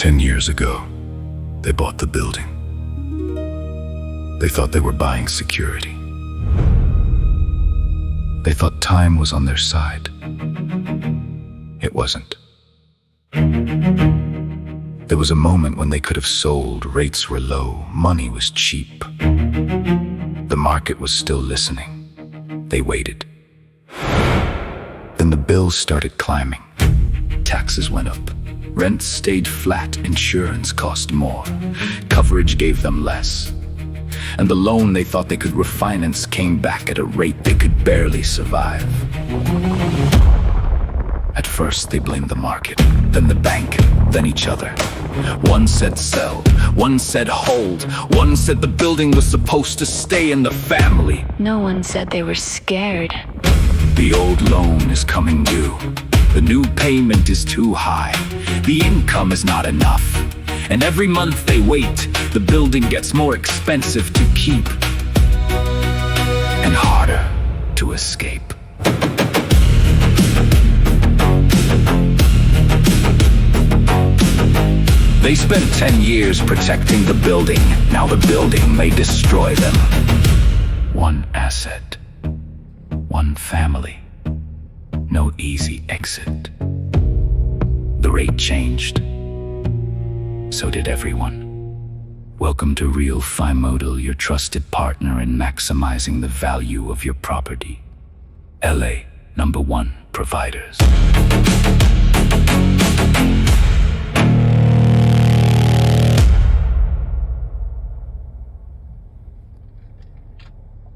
10 years ago, they bought the building. They thought they were buying security. They thought time was on their side. It wasn't. There was a moment when they could have sold. Rates were low, money was cheap. The market was still listening. They waited. Then the bills started climbing. Taxes went up. Rent stayed flat. Insurance cost more. Coverage gave them less. And the loan they thought they could refinance came back at a rate they could barely survive. At first they blamed the market, then the bank, then each other. One said sell, one said hold, one said the building was supposed to stay in the family. No one said they were scared. The old loan is coming due. The new payment is too high. The income is not enough. And every month they wait, the building gets more expensive to keep and harder to escape. They spent 10 years protecting the building. Now the building may destroy them. One asset, one family, no easy exit. The rate changed. So did everyone. Welcome to REFINANCE, your trusted partner in maximizing the value of your property. LA #1 providers.